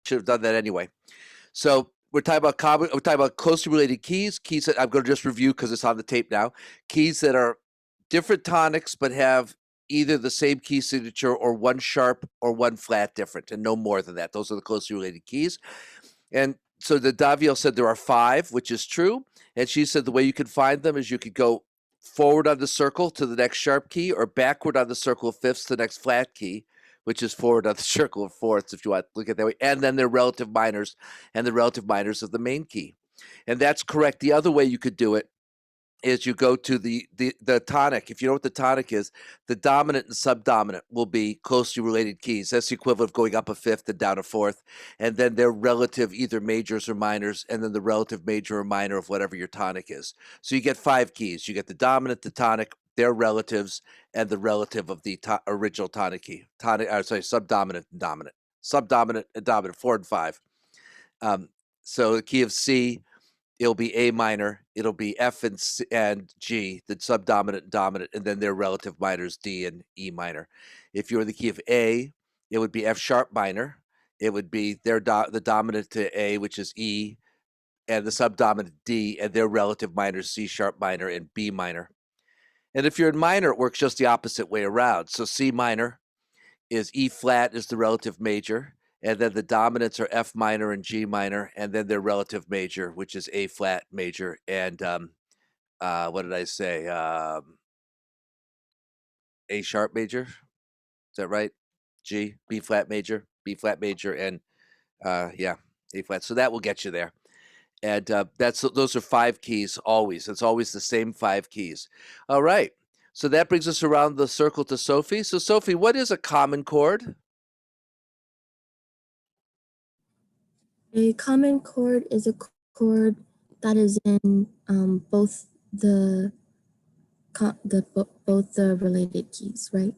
should have done that anyway. So we're talking about closely related keys that I'm going to just review because it's on the tape now. Keys that are different tonics but have either the same key signature or one sharp or one flat different, and no more than that. Those are the closely related keys. And so the Daviel said there are 5, which is true. And she said the way you can find them is you could go forward on the circle to the next sharp key, or backward on the circle of fifths to the next flat key, which is forward on the circle of fourths, if you want to look at it that way. And then their relative minors and the relative minors of the main key. And that's correct. The other way you could do it is you go to the tonic. If you know what the tonic is, the dominant and subdominant will be closely related keys. That's the equivalent of going up a fifth and down a fourth, and then their relative either majors or minors, and then the relative major or minor of whatever your tonic is. So you get 5 keys. You get the dominant, the tonic, their relatives, and the relative of the original tonic key. Subdominant and dominant. Subdominant and dominant, 4 and 5. So the key of C, it'll be A minor, it'll be F and G, the subdominant and dominant, and then their relative minors, D and E minor. If you're in the key of A, it would be F sharp minor. It would be the dominant to A, which is E, and the subdominant D, and their relative minors, C sharp minor and B minor. And if you're in minor, it works just the opposite way around. So C minor is E flat is the relative major, and then the dominants are F minor and G minor, and then their relative major, which is A flat major, and what did I say? A sharp major. Is that right? G, B flat major, and yeah, A flat. So that will get you there. And those are 5 keys always. It's always the same 5 keys. All right. So that brings us around the circle to Sophie. So Sophie, what is a common chord? A common chord is a chord that is in both the related keys, right?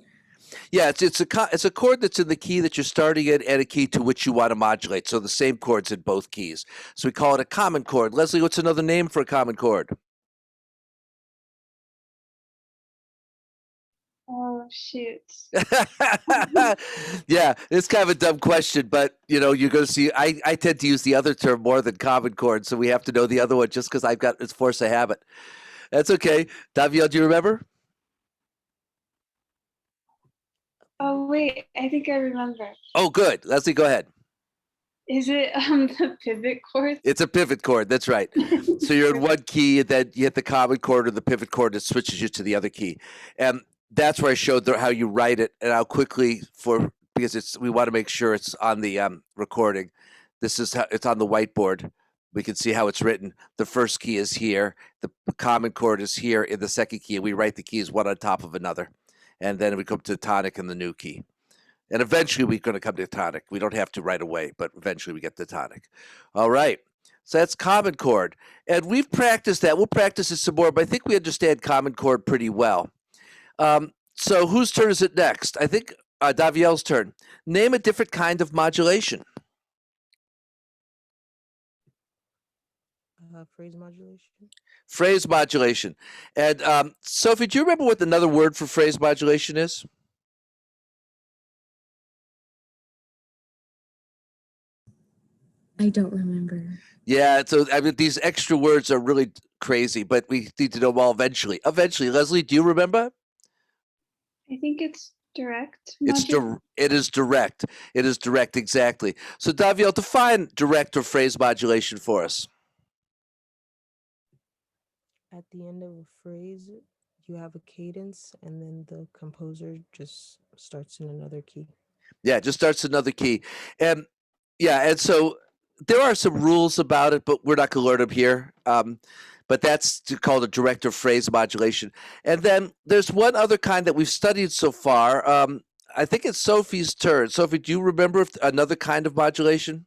Yeah, it's a chord that's in the key that you're starting in and a key to which you want to modulate. So the same chord's in both keys. So we call it a common chord. Leslie, what's another name for a common chord? Oh, shoot. Yeah, it's kind of a dumb question, but you're going to see, I tend to use the other term more than common chord, so we have to know the other one just because I've got it's force of habit. That's okay. Daviel, do you remember? Oh, wait, I think I remember. Oh, good. Leslie, go ahead. Is it the pivot chord? It's a pivot chord. That's right. So you're in one key, and then you hit the common chord or the pivot chord, it switches you to the other key. And that's where I showed how you write it, and how quickly because we want to make sure it's on the recording. This is how it's on the whiteboard. We can see how it's written. The first key is here. The common chord is here in the second key. We write the keys one on top of another, and then we come to the tonic and the new key. And eventually we're going to come to tonic. We don't have to right away, but eventually we get the tonic. All right. So that's common chord. And we've practiced that. We'll practice it some more, but I think we understand common chord pretty well. So whose turn is it next? I think Daviel's turn. Name a different kind of modulation. Phrase modulation. Phrase modulation. And Sophie, do you remember what another word for phrase modulation is? I don't remember. Yeah, so I mean, these extra words are really crazy, but we need to know them all eventually. Eventually, Leslie, do you remember? I think it's direct. It is direct. It is direct, exactly. So Daviel, define direct or phrase modulation for us. At the end of a phrase, you have a cadence, and then the composer just starts in another key. Yeah, just starts another key. And yeah, and so there are some rules about it, but we're not going to learn them here. But that's called a direct or phrase modulation. And then there's one other kind that we've studied so far. I think it's Sophie's turn. Sophie, do you remember another kind of modulation?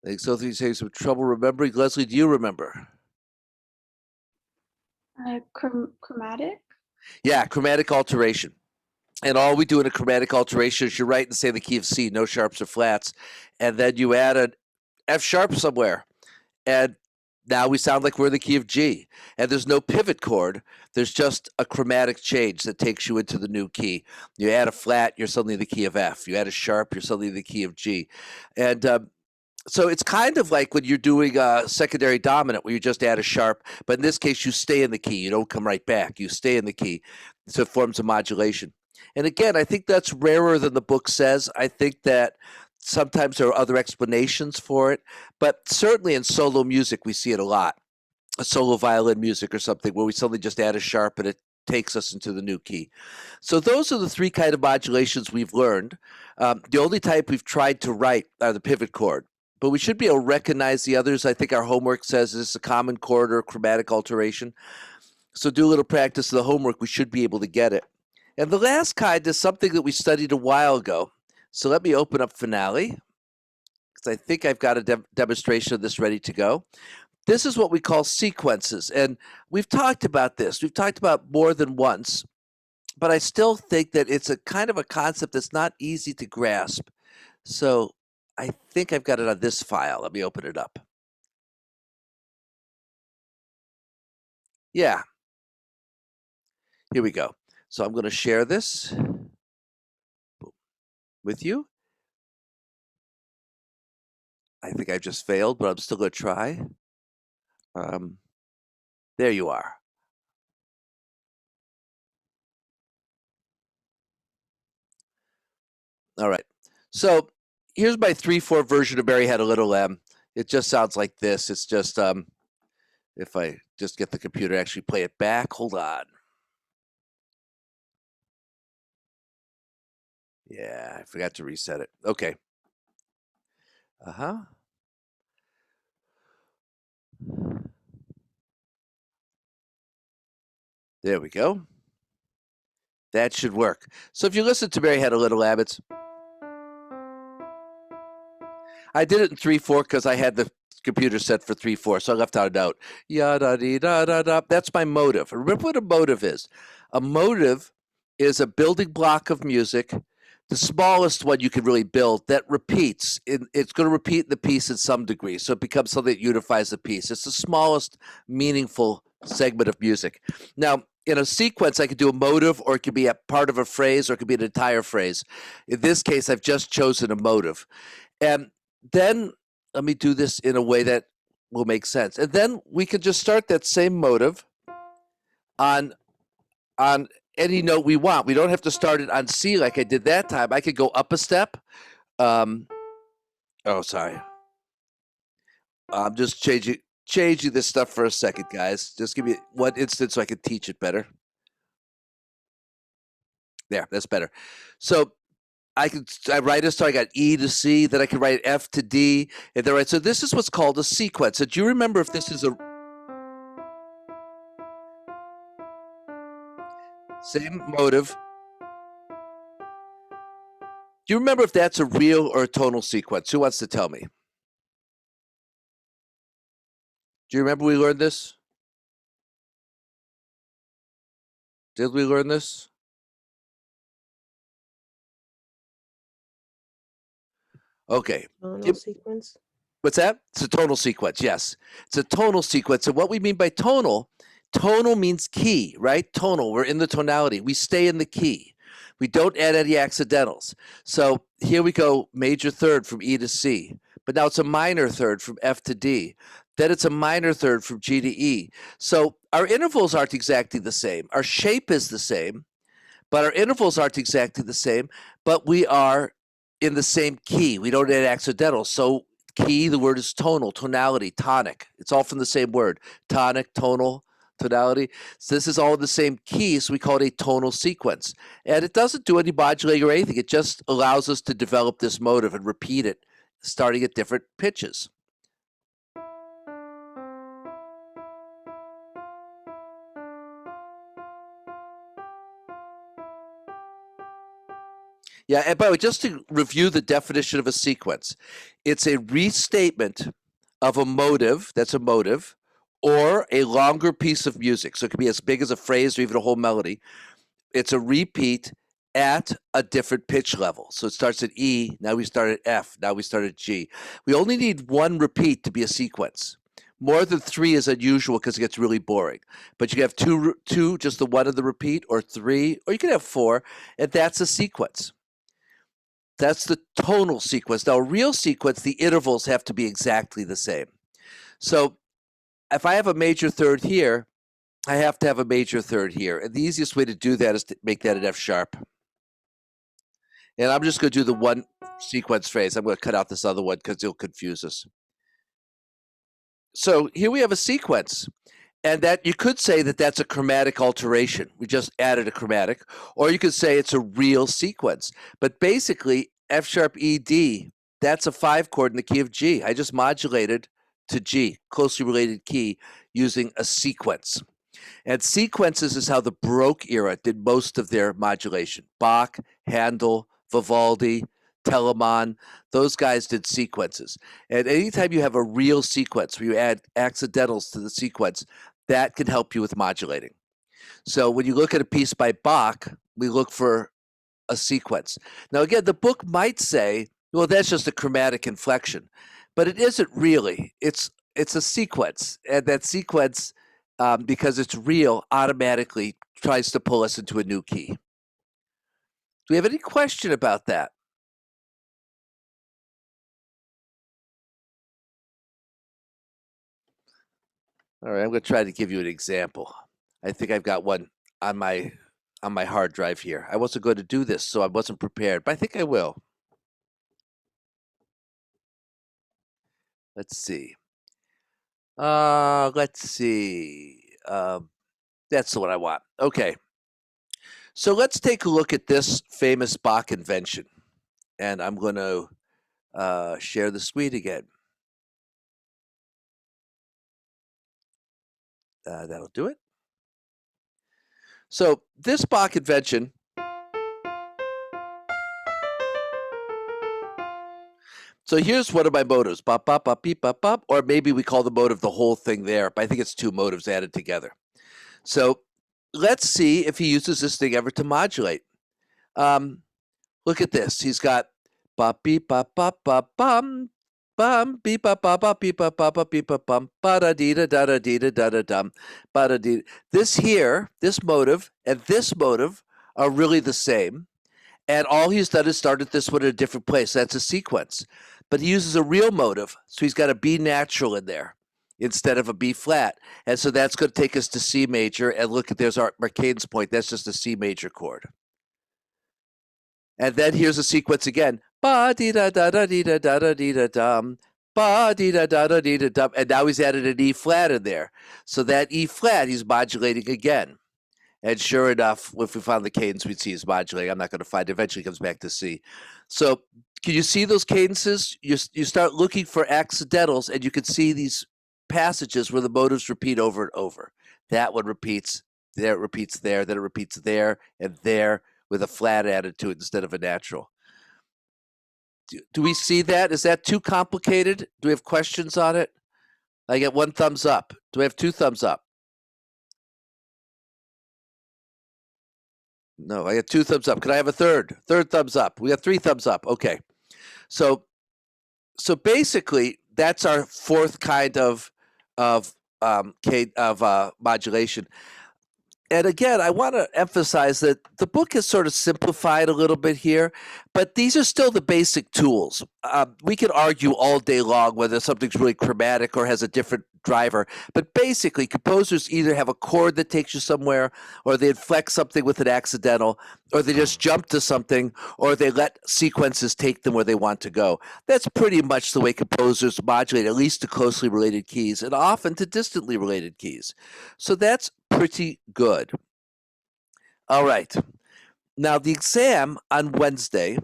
I think Sophie's having some trouble remembering. Leslie, do you remember? Chromatic? Yeah, chromatic alteration. And all we do in a chromatic alteration is you write and say the key of C, no sharps or flats, and then you add F sharp somewhere. And now we sound like we're in the key of G. And there's no pivot chord. There's just a chromatic change that takes you into the new key. You add a flat, you're suddenly in the key of F. You add a sharp, you're suddenly in the key of G. And so it's kind of like when you're doing a secondary dominant where you just add a sharp, but in this case, you stay in the key. You don't come right back. You stay in the key. So it forms a modulation. And again, I think that's rarer than the book says. I think that sometimes there are other explanations for it, but certainly in solo music, we see it a lot. A solo violin music or something where we suddenly just add a sharp and it takes us into the new key. So those are the three kind of modulations we've learned. The only type we've tried to write are the pivot chord, but we should be able to recognize the others. I think our homework says it's a common chord or chromatic alteration. So do a little practice of the homework. We should be able to get it. And the last kind is something that we studied a while ago. So let me open up Finale, because I think I've got a demonstration of this ready to go. This is what we call sequences. And we've talked about this. We've talked about more than once. But I still think that it's a kind of a concept that's not easy to grasp. So I think I've got it on this file. Let me open it up. Yeah. Here we go. So I'm going to share this with you. I think I just failed, but I'm still going to try. There you are. All right. So here's my 3/4 version of Mary Had a Little Lamb. It just sounds like this. It's just if I just get the computer to actually play it back. Hold on. Yeah, I forgot to reset it. Okay. There we go. That should work. So if you listen to Mary Had a Little Lamb, I did it in 3/4 because I had the computer set for 3/4, so I left out a note. Yada dee da da da. That's my motive. Remember what a motive is. A motive is a building block of music, the smallest one you can really build that repeats. It's going to repeat the piece in some degree, so it becomes something that unifies the piece. It's the smallest meaningful segment of music. Now, in a sequence, I could do a motive, or it could be a part of a phrase, or it could be an entire phrase. In this case, I've just chosen a motive. And then let me do this in a way that will make sense. And then we could just start that same motive on any note we want. We don't have to start it on C like I did that time. I could go up a step. Oh, sorry. I'm just changing this stuff for a second, guys. Just give me one instant so I can teach it better. There, that's better. So I write it, so I got E to C, then I can write F to D, and then right. So this is what's called a sequence. So do you remember if this is a same motive? Do you remember if that's a real or a tonal sequence? Who wants to tell me? Do you remember we learned this? Did we learn this? Okay. Tonal sequence? What's that? It's a tonal sequence, yes. It's a tonal sequence. And what we mean by tonal means key, right? Tonal, we're in the tonality. We stay in the key. We don't add any accidentals. So here we go, major third from E to C. But now it's a minor third from F to D. Then it's a minor third from G to E. So our intervals aren't exactly the same. Our shape is the same, but our intervals aren't exactly the same, but we are in the same key. We don't add accidentals. So key, the word is tonal, tonality, tonic. It's all from the same word. Tonic, tonal, tonality. So this is all in the same key, so we call it a tonal sequence. And it doesn't do any modulating or anything. It just allows us to develop this motive and repeat it, starting at different pitches. Yeah, and by the way, just to review the definition of a sequence, it's a restatement of a motive, that's a motive, or a longer piece of music. So it could be as big as a phrase or even a whole melody. It's a repeat at a different pitch level. So it starts at E, now we start at F, now we start at G. We only need one repeat to be a sequence. More than 3 is unusual because it gets really boring. But you can have two, just the one of the repeat, or 3, or you can have 4, and that's a sequence. That's the tonal sequence. Now, a real sequence, the intervals have to be exactly the same. So if I have a major third here, I have to have a major third here. And the easiest way to do that is to make that an F sharp. And I'm just going to do the one sequence phrase. I'm going to cut out this other one because it'll confuse us. So here we have a sequence. And that you could say that that's a chromatic alteration. We just added a chromatic. Or you could say it's a real sequence. But basically, F sharp E D, that's a 5 chord in the key of G. I just modulated to G, closely related key, using a sequence. And sequences is how the Baroque era did most of their modulation. Bach, Handel, Vivaldi, Telemann, those guys did sequences. And anytime you have a real sequence where you add accidentals to the sequence, that can help you with modulating. So when you look at a piece by Bach, we look for a sequence. Now again, the book might say, well, that's just a chromatic inflection, but it isn't really. It's a sequence, and that sequence, because it's real, automatically tries to pull us into a new key. Do we have any question about that? All right, I'm going to try to give you an example. I think I've got one on my hard drive here. I wasn't going to do this, so I wasn't prepared, but I think I will. Let's see. Let's see. That's the one I want. Okay. So let's take a look at this famous Bach invention. And I'm going to share the screen again. That'll do it. So this Bach invention, so here's one of my motives, bop, bop, bop, beep, bop, bop, or maybe we call the motive the whole thing there, but I think it's 2 motives added together. So let's see if he uses this thing ever to modulate. Look at this. He's got bop, beep, bop, bop, bop, bum, bum, beep, bop, bop, bop, beep, bop, bop, bop, beep, bop, bum, ba da dee da da da dee da da da dum, ba da dee. This here, this motive and this motive are really the same. And all he's done is started this one in a different place. That's a sequence. But he uses a real motive. So he's got a B natural in there instead of a B flat. And so that's going to take us to C major. And look at, there's our Mercaden's point. That's just a C major chord. And then here's a sequence again. Ba dee da da da dee da da da dee da dum. Ba dee da da da dee da dum. And now he's added an E flat in there. So that E flat, he's modulating again. And sure enough, if we found the cadence, we'd see he's modulating. I'm not going to find it. Eventually comes back to C. So can you see those cadences? You start looking for accidentals, and you can see these passages where the motives repeat over and over. That one repeats, there it repeats there, then it repeats there, and there, with a flat added to it instead of a natural. Do we see that? Is that too complicated? Do we have questions on it? I get 1 thumbs up. Do I have 2 thumbs up? No, I got 2 thumbs up. Could I have a third thumbs up? We got 3 thumbs up. Okay. So basically, that's our 4th kind of modulation. And again, I want to emphasize that the book is sort of simplified a little bit here, but these are still the basic tools. We can argue all day long whether something's really chromatic or has a different driver, but basically composers either have a chord that takes you somewhere, or they inflect something with an accidental, or they just jump to something, or they let sequences take them where they want to go. That's pretty much the way composers modulate, at least to closely related keys, and often to distantly related keys. So that's pretty good. All right. Now, the exam on Wednesday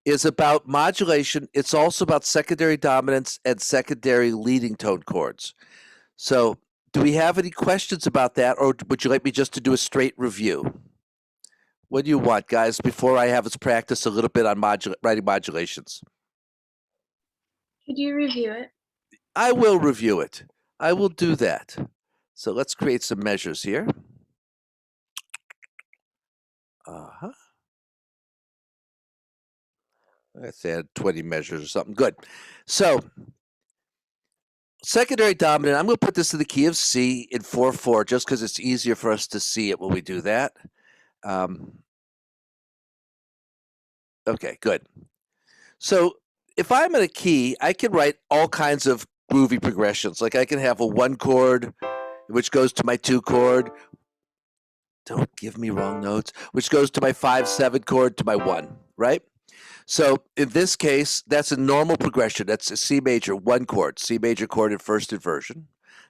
is about modulation. It's also about secondary dominance and secondary leading tone chords. So do we have any questions about that, or would you like me just to do a straight review? What do you want, guys, before I have us practice a little bit on writing modulations? Could you review it? I will review it. I will do that. So let's create some measures here. I said 20 measures or something. Good. So secondary dominant, I'm going to put this in the key of C in 4/4 just because it's easier for us to see it when we do that. Okay, good. So if I'm in a key, I can write all kinds of groovy progressions. Like I can have a 1 chord, which goes to my 2 chord. Don't give me wrong notes, which goes to my 5/7 chord to my 1, right? So in this case, that's a normal progression. That's a C major, 1 chord, C major chord in first inversion,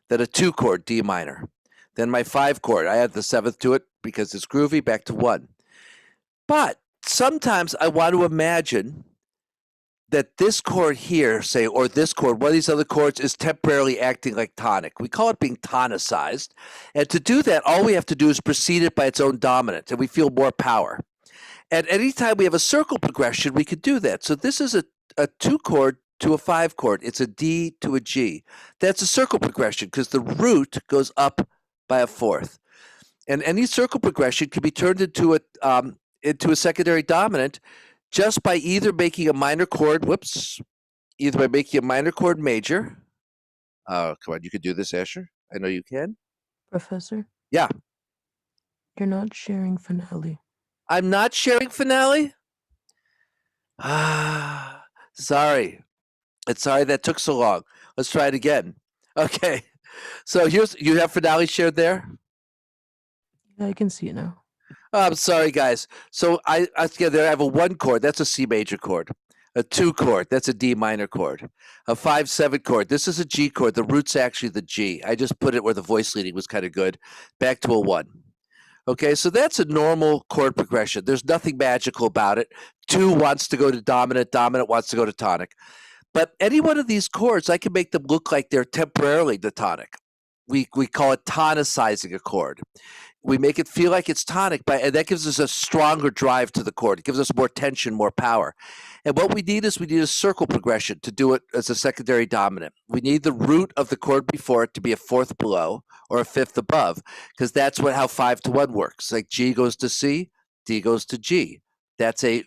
then a 2 chord, D minor, then my 5 chord. I add the 7th to it because it's groovy, back to 1. But sometimes I want to imagine that this chord here, say, or this chord, one of these other chords is temporarily acting like tonic. We call it being tonicized. And to do that, all we have to do is precede it by its own dominant, and we feel more power. And anytime we have a circle progression, we could do that. So this is a 2 chord to a 5 chord. It's a D to a G. That's a circle progression because the root goes up by a 4th. And any circle progression can be turned into a secondary dominant just by either making a minor chord, either by making a minor chord major. Come on, you can do this, Asher. I know you can. Professor? Yeah. You're not sharing finale. I'm not sharing finale? Sorry. It's sorry that took so long. Let's try it again. Okay. So you have finale shared there? Yeah, I can see it now. Oh, I'm sorry, guys. So I have a 1 chord. That's a C major chord. A 2 chord. That's a D minor chord. A 5/7 chord. This is a G chord. The root's actually the G. I just put it where the voice leading was kind of good. Back to a 1. Okay, so that's a normal chord progression. There's nothing magical about it. 2 wants to go to dominant. Dominant wants to go to tonic. But any one of these chords, I can make them look like they're temporarily the tonic. We call it tonicizing a chord. We make it feel like it's tonic, and that gives us a stronger drive to the chord. It gives us more tension, more power. And what we need is a circle progression to do it as a secondary dominant. We need the root of the chord before it to be a 4th below or a 5th above, because that's how 5-1 works. Like G goes to C, D goes to G. That's a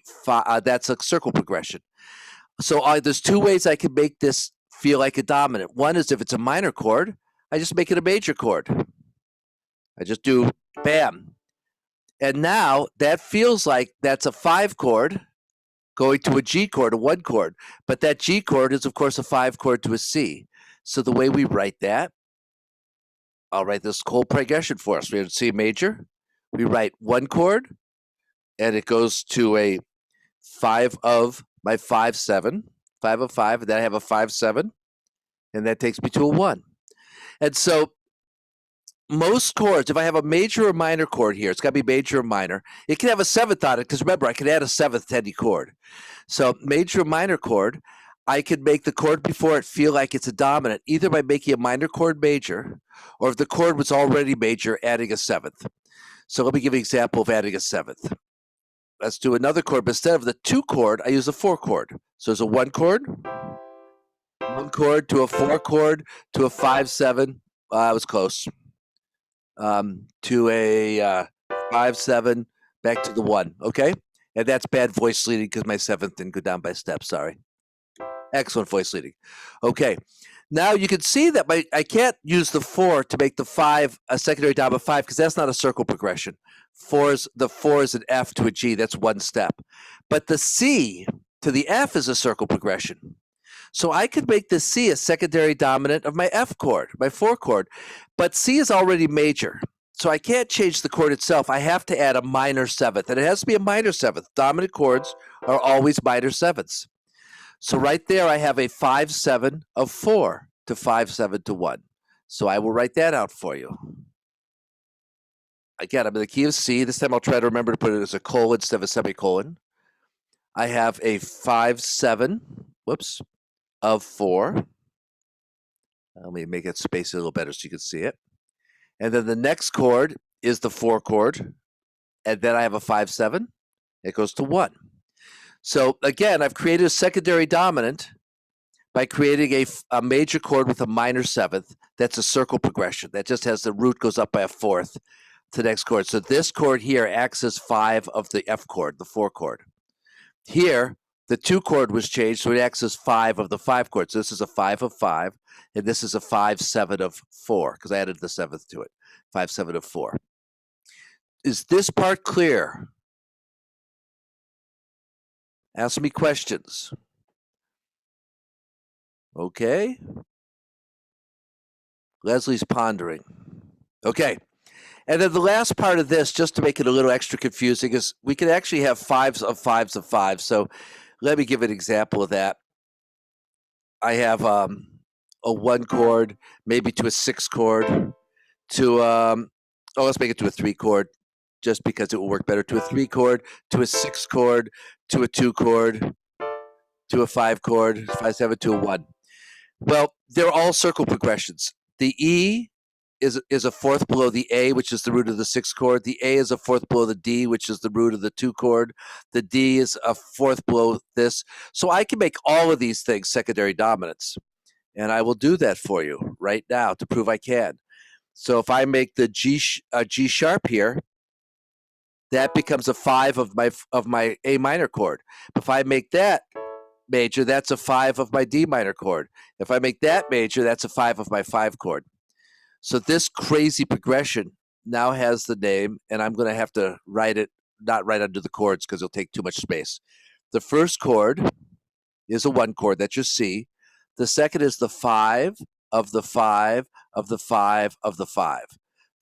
circle progression. So there's 2 ways I can make this feel like a dominant. One is if it's a minor chord, I just make it a major chord. I just do bam. And now that feels like that's a 5 chord going to a G chord, a 1 chord. But that G chord is, of course, a 5 chord to a C. So the way we write that, I'll write this whole progression for us. We have C major. We write 1 chord, and it goes to a 5 of my 5/7, 5 of 5, and then I have a 5/7, and that takes me to a 1. And so most chords, if I have a major or minor chord here, it's got to be major or minor. It can have a 7th on it because remember, I can add a 7th to any chord. So major or minor chord, I can make the chord before it feel like it's a dominant, either by making a minor chord major, or if the chord was already major, adding a 7th. So let me give you an example of adding a 7th. Let's do another chord, but instead of the 2 chord, I use a 4 chord. So there's a 1 chord, 1 chord to a 4 chord to a 5/7. I was close. To a 5/7, back to the 1. Okay, and that's bad voice leading because my 7th didn't go down by steps. Sorry. Excellent voice leading. Okay, now you can see that I can't use the 4 to make the 5 a secondary dominant 5 because that's not a circle progression. The 4 is an F to a G. That's 1 step, but the C to the F is a circle progression. So I could make the C a secondary dominant of my F chord, my 4 chord, but C is already major. So I can't change the chord itself. I have to add a minor 7th, and it has to be a minor 7th. Dominant chords are always minor 7ths. So right there, I have a 5/7 of 4 to 5/7 to 1. So I will write that out for you. Again, I'm in the key of C. This time I'll try to remember to put it as a colon instead of a semicolon. I have a 5/7, of 4. Let me make it space a little better so you can see it. And then the next chord is the 4 chord. And then I have a 5/7. It goes to 1. So again, I've created a secondary dominant by creating a major chord with a minor 7th. That's a circle progression. That just has the root goes up by a 4th to the next chord. So this chord here acts as 5 of the F chord, the 4 chord. Here, The 2 chord was changed, so it acts as 5 of the 5 chords. So this is a 5 of 5, and this is a 5, 7 of 4, because I added the 7th to it. 5, 7 of 4. Is this part clear? Ask me questions. Okay. Leslie's pondering. Okay. And then the last part of this, just to make it a little extra confusing, is we can actually have 5s of 5s of 5. So let me give an example of that. I have a 1 chord, maybe to a 6 chord, to let's make it to a 3 chord, just because it will work better. To a 3 chord, to a 6 chord, to a 2 chord, to a 5 chord, 5, 7, to a 1. Well, they're all circle progressions. The E is a fourth below the A, which is the root of the 6th chord. The A is a fourth below the D, which is the root of the 2 chord. The D is a fourth below this. So I can make all of these things secondary dominants. And I will do that for you right now to prove I can. So if I make the G sharp here, that becomes a 5 of my A minor chord. If I make that major, that's a 5 of my D minor chord. If I make that major, that's a 5 of my 5 chord. So this crazy progression now has the name, and I'm going to have to write it, not right under the chords because it'll take too much space. The first chord is a 1 chord, that's your C. The second is the 5 of the 5 of the 5 of the 5.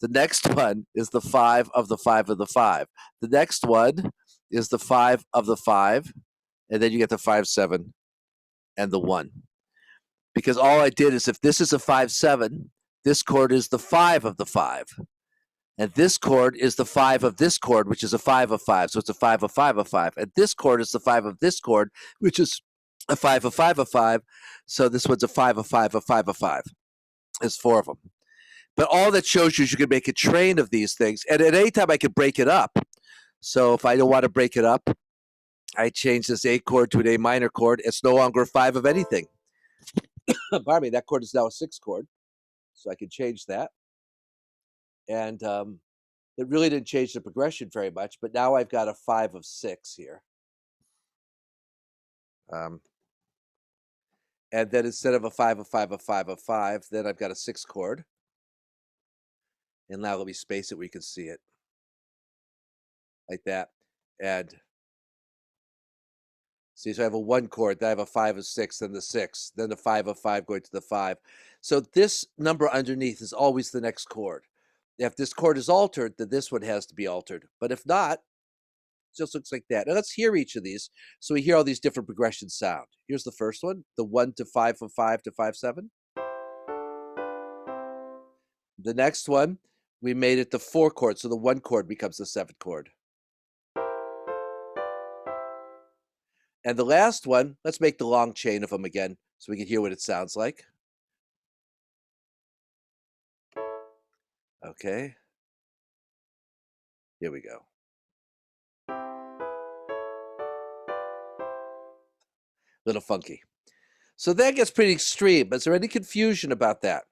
The next one is the 5 of the 5 of the 5. The next one is the 5 of the 5, and then you get the 5, 7, and the 1. Because all I did is, if this is a 5, 7, this chord is the 5 of the 5. And this chord is the 5 of this chord, which is a 5 of 5. So it's a 5 of 5 of 5. And this chord is the 5 of this chord, which is a 5 of 5 of 5. So this one's a 5 of 5 of 5 of 5. There's 4 of them. But all that shows you is you can make a train of these things. And at any time I can break it up. So if I don't want to break it up, I change this A chord to an A minor chord. It's no longer a 5 of anything. Pardon me, that chord is now a 6 chord. So I can change that. And it really didn't change the progression very much, but now I've got a 5 of 6 here. And then instead of a 5 of 5 of 5 of 5, then I've got a 6 chord. And now let me space it where you can see it. Like that. And see, so I have a 1 chord, then I have a 5 of 6, then the 6, then the 5 of 5 going to the 5. So this number underneath is always the next chord. If this chord is altered, then this one has to be altered. But if not, it just looks like that. Now let's hear each of these so we hear all these different progressions sound. Here's the first one, the 1 to 5 of 5 to 5, 7. The next one, we made it the 4 chord, so the 1 chord becomes the 7th chord. And the last one, let's make the long chain of them again so we can hear what it sounds like. Okay. Here we go. Little funky. So that gets pretty extreme. Is there any confusion about that?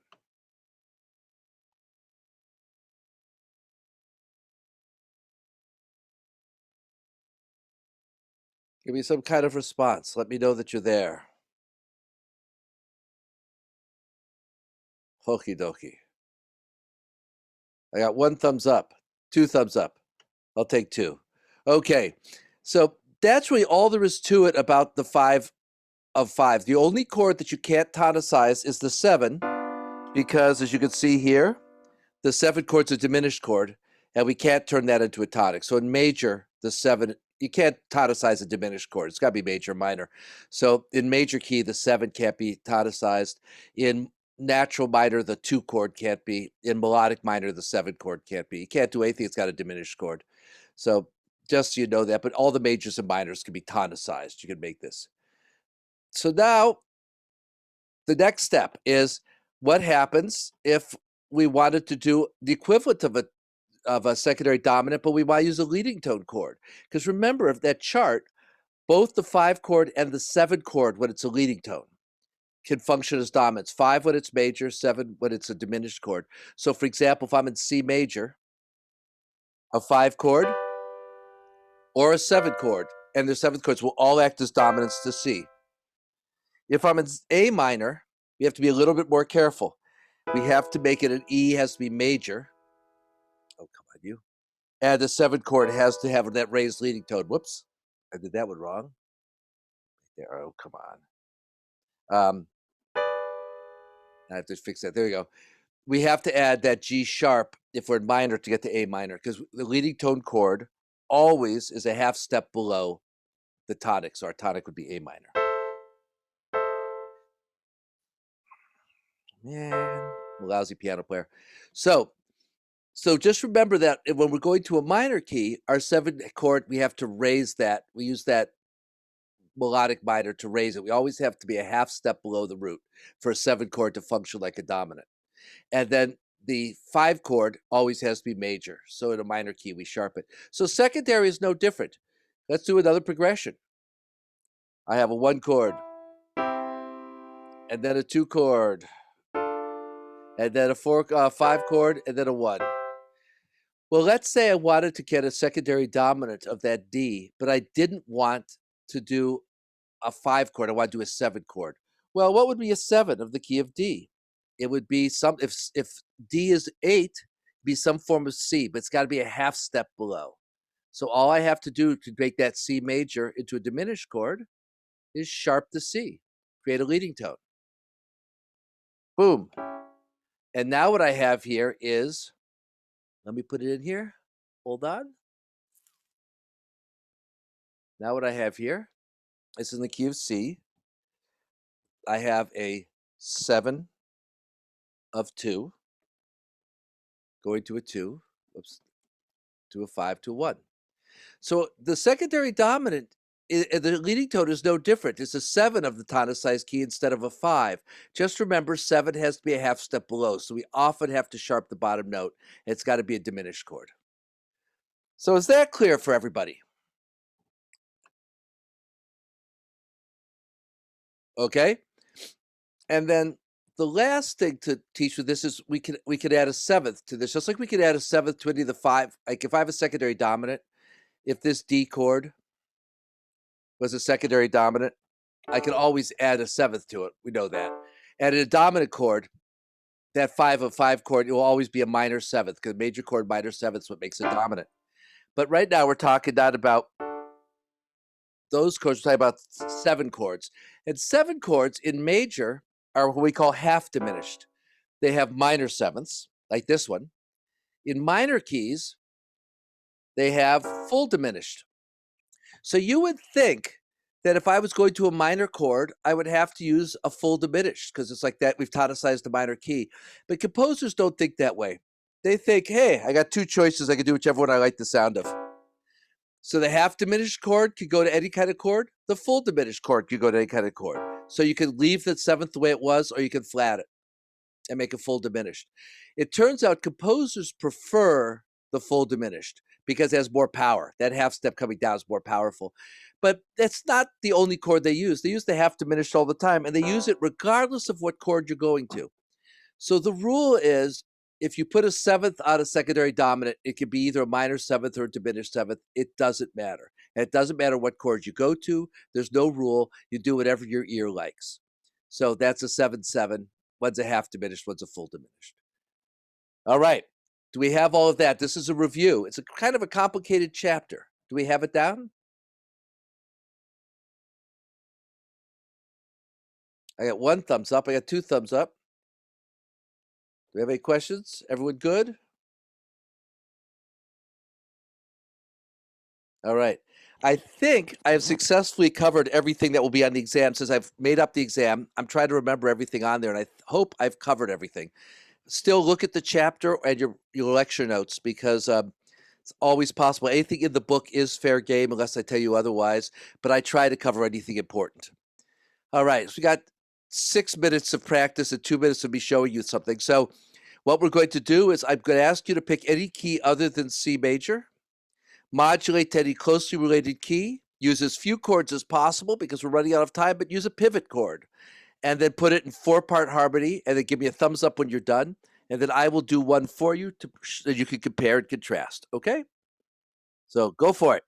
Give me some kind of response. Let me know that you're there. Okie dokie. I got 1 thumbs up, 2 thumbs up. I'll take 2. Okay. So that's really all there is to it about the 5 of 5. The only chord that you can't tonicize is the 7, because as you can see here, the 7 chord's a diminished chord, and we can't turn that into a tonic. So in major, the 7, you can't tonicize a diminished chord. It's got to be major or minor. So in major key, the 7 can't be tonicized. In natural minor, the 2 chord can't be. In melodic minor, the 7 chord can't be. You can't do anything that's got a diminished chord. So just so you know that, but all the majors and minors can be tonicized. You can make this. So now the next step is what happens if we wanted to do the equivalent of a secondary dominant, but we want to use a leading tone chord. Because remember, if that chart, both the 5 chord and the 7 chord, when it's a leading tone, can function as dominants. 5 when it's major, 7 when it's a diminished chord. So for example, if I'm in C major, a 5 chord or a 7 chord and their seventh chords will all act as dominants to C. If I'm in A minor, we have to be a little bit more careful. We have to make it an E has to be major. Oh, come on, you. And the seventh chord has to have that raised leading tone. Whoops, I did that one wrong. There, oh, come on. I have to fix that. There you go. We have to add that G sharp if we're in minor to get to A minor, because the leading tone chord always is a half step below the tonic. So our tonic would be A minor. Man, I'm a lousy piano player. So just remember that when we're going to a minor key, our seventh chord, we have to raise that. We use that melodic minor to raise it. We always have to be a half step below the root for a seventh chord to function like a dominant. And then the five chord always has to be major. So in a minor key, we sharpen. So secondary is no different. Let's do another progression. I have a one chord, and then a two chord, and then a five chord, and then a one. Well, let's say I wanted to get a secondary dominant of that D, but I didn't want to do a five chord. I want to do a seven chord. Well, what would be a seven of the key of D? It would be if D is 8, be some form of C, but it's got to be a half step below. So all I have to do to make that C major into a diminished chord is sharp the C, create a leading tone. Boom. And now what I have here is, let me put it in here. Hold on. Now what I have here is in the key of C, I have a 7 of 2 going to a 2, oops, to a 5 to a 1. So the secondary dominant, the leading tone is no different. It's a 7 of the tonicized key instead of a 5. Just remember, 7 has to be a half step below. So we often have to sharp the bottom note. It's got to be a diminished chord. So is that clear for everybody? Okay. And then the last thing to teach with this is we could add a seventh to this, just like we could add a seventh to any of the 5. Like if I have a secondary dominant, if this D chord was a secondary dominant, I can always add a seventh to it. We know that. And in a dominant chord, that 5 of 5 chord, it will always be a minor seventh, because major chord, minor seventh is what makes it dominant. But right now we're talking not about those chords, we're talking about 7 chords. And 7 chords in major are what we call half diminished. They have minor sevenths, like this one. In minor keys, they have full diminished. So you would think that if I was going to a minor chord, I would have to use a full diminished, because it's like that. We've tonicized the minor key. But composers don't think that way. They think, hey, I got 2 choices. I can do whichever one I like the sound of. So the half diminished chord could go to any kind of chord. The full diminished chord could go to any kind of chord. So you could leave the seventh the way it was, or you can flat it and make a full diminished. It turns out composers prefer the full diminished because it has more power. That half step coming down is more powerful. But that's not the only chord they use. They use the half diminished all the time, and they use it regardless of what chord you're going to. So the rule is, if you put a seventh on a secondary dominant, it can be either a minor seventh or a diminished seventh. It doesn't matter. And it doesn't matter what chord you go to. There's no rule. You do whatever your ear likes. So that's a 7-7. One's a half diminished, one's a full diminished. All right. Do we have all of that? This is a review. It's a kind of a complicated chapter. Do we have it down? I got 1 thumbs up. I got 2 thumbs up. Do we have any questions? Everyone good? All right. I think I have successfully covered everything that will be on the exam. Since I've made up the exam, I'm trying to remember everything on there, and I hope I've covered everything. Still look at the chapter and your lecture notes, because it's always possible. Anything in the book is fair game unless I tell you otherwise, but I try to cover anything important. All right, so we got 6 minutes of practice and 2 minutes of me showing you something. So what we're going to do is I'm going to ask you to pick any key other than C major, modulate to any closely related key, use as few chords as possible because we're running out of time, but use a pivot chord, and then put it in 4-part harmony, and then give me a thumbs up when you're done, and then I will do one for you so you can compare and contrast, okay? So go for it.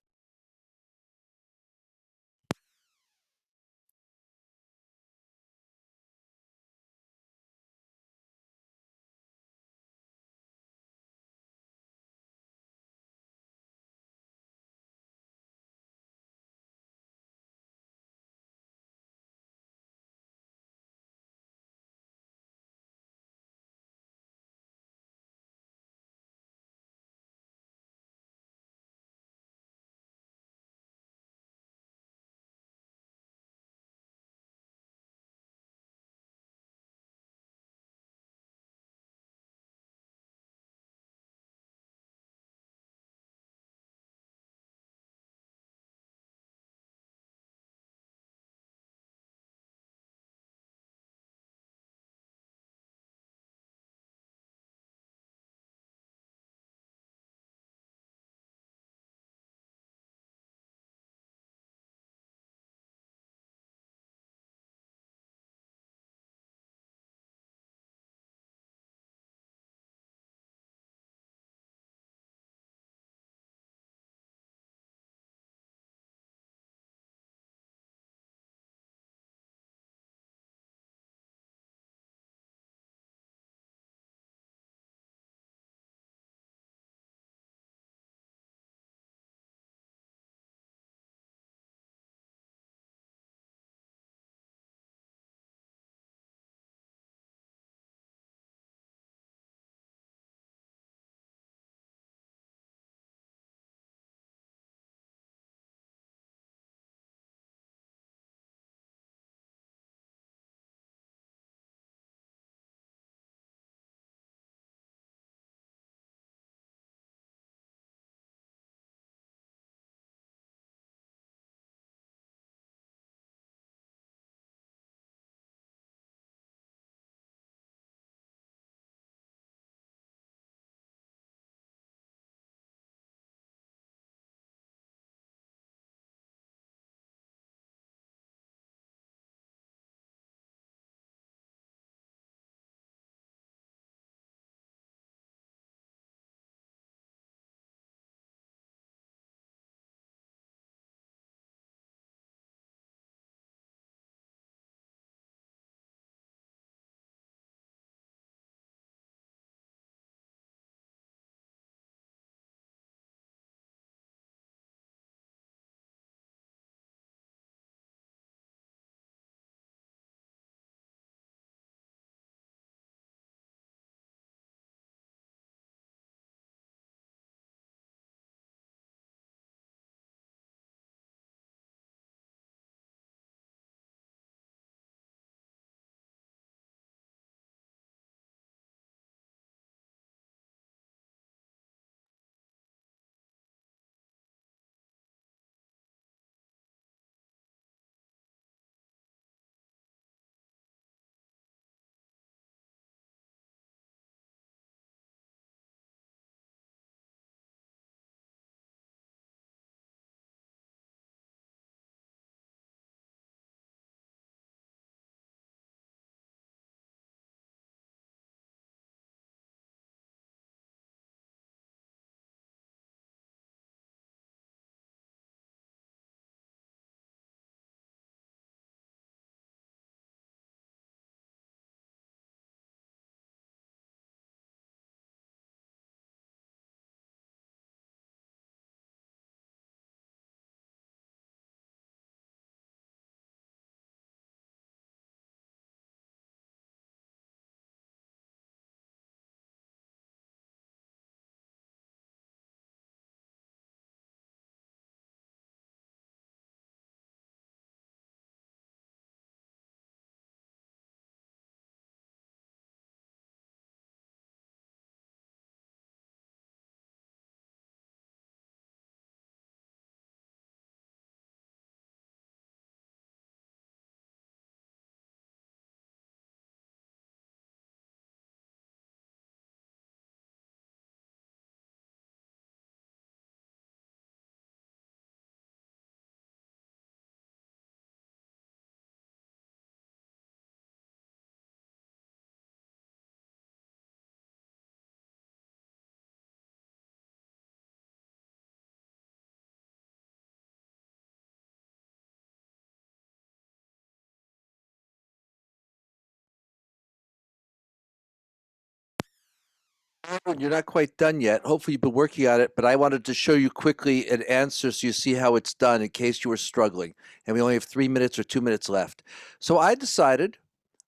You're not quite done yet. Hopefully you've been working on it, but I wanted to show you quickly an answer so you see how it's done in case you were struggling. And we only have 3 minutes or 2 minutes left. So I decided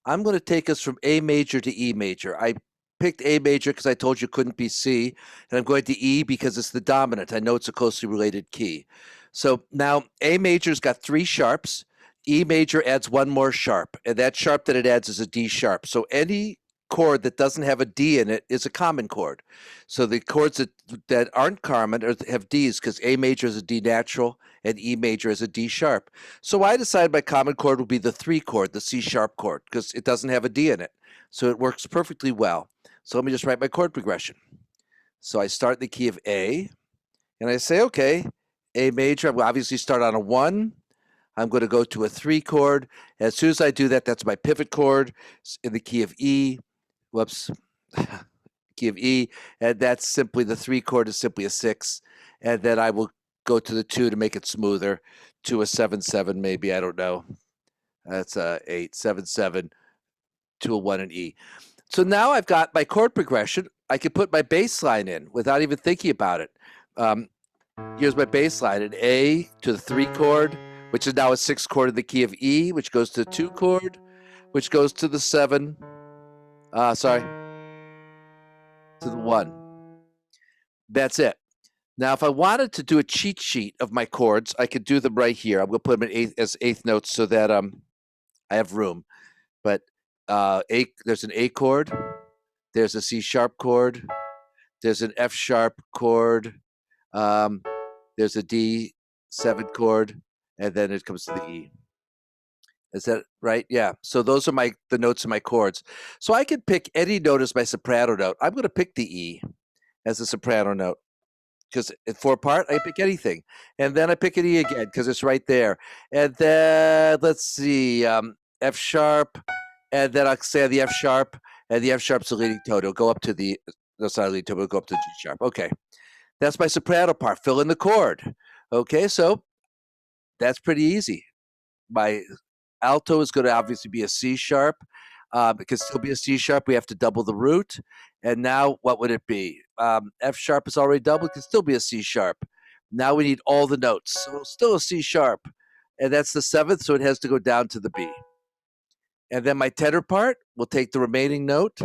I'm going to take us from A major to E major. I picked A major because I told you couldn't be C, and I'm going to E because it's the dominant. I know it's a closely related key. So now A major's got 3 sharps. E major adds 1 more sharp, and that sharp that it adds is a D sharp. So any chord that doesn't have a D in it is a common chord. So the chords that aren't common have Ds because A major is a D natural and E major is a D sharp. So I decided my common chord will be the 3 chord, the C sharp chord, because it doesn't have a D in it. So it works perfectly well. So let me just write my chord progression. So I start in the key of A, and I say, okay, A major, I will obviously start on a 1. I'm going to go to a 3 chord. As soon as I do that, that's my pivot chord in the key of E. Whoops, key of E, and that's simply the 3 chord is simply a 6, and then I will go to the 2 to make it smoother, to a 7/7 maybe, I don't know. That's a 8, 7/7, to a 1 and E. So now I've got my chord progression. I can put my bass line in without even thinking about it. Here's my bass line, an A to the 3 chord, which is now a 6 chord in the key of E, which goes to the 2 chord, which goes to the 7. To the 1. That's it. Now, if I wanted to do a cheat sheet of my chords, I could do them right here. I'm going to put them in as 8th notes so that I have room. But there's an A chord, there's a C sharp chord, there's an F sharp chord, there's a D7 chord, and then it comes to the E. Is that right? Yeah. So those are the notes of my chords. So I can pick any note as my soprano note. I'm going to pick the E as a soprano note because in 4-part I pick anything, and then I pick an E again because it's right there. And then let's see, F sharp, and then I'll say the F sharp, and the F sharp's the leading tone. It'll go up to the that's not a leading tone. It'll go up to G sharp. Okay, that's my soprano part. Fill in the chord. Okay, so that's pretty easy. My alto is going to obviously be a C sharp. It can still be a C sharp. We have to double the root. And now what would it be? F sharp is already doubled. It can still be a C sharp. Now we need all the notes. So still a C sharp. And that's the 7th, so it has to go down to the B. And then my tenor part will take the remaining note.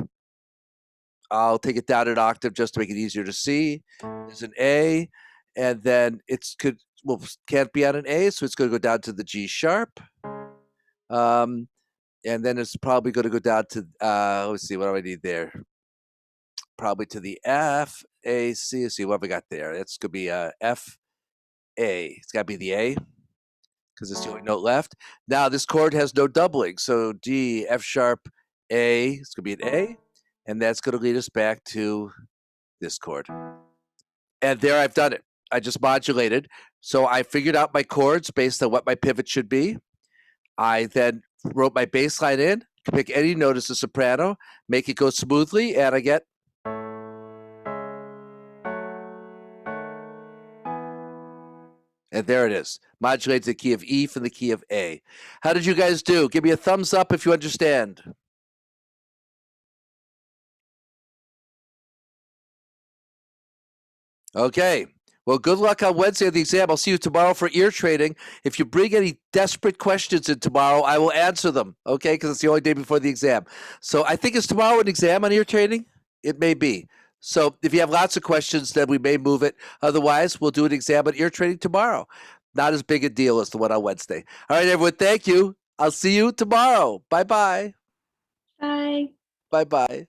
I'll take it down an octave just to make it easier to see. There's an A, and then can't be on an A, so it's going to go down to the G sharp. And then it's probably going to go down to, let's see, what do I need there? Probably to the F, A, C. Let's see, what have we got there? It's going to be F, A. It's got to be the A because it's the only note left. Now this chord has no doubling. So D, F sharp, A. It's going to be an A. And that's going to lead us back to this chord. And there I've done it. I just modulated. So I figured out my chords based on what my pivot should be. I then wrote my bass line in, pick any note as a soprano, make it go smoothly, and I get. And there it is. Modulates the key of E from the key of A. How did you guys do? Give me a thumbs up if you understand. Okay. Well, good luck on Wednesday at the exam. I'll see you tomorrow for ear training. If you bring any desperate questions in tomorrow, I will answer them, okay? Because it's the only day before the exam. So I think is tomorrow an exam on ear training? It may be. So if you have lots of questions, then we may move it. Otherwise, we'll do an exam on ear training tomorrow. Not as big a deal as the one on Wednesday. All right, everyone, thank you. I'll see you tomorrow. Bye-bye. Bye. Bye-bye.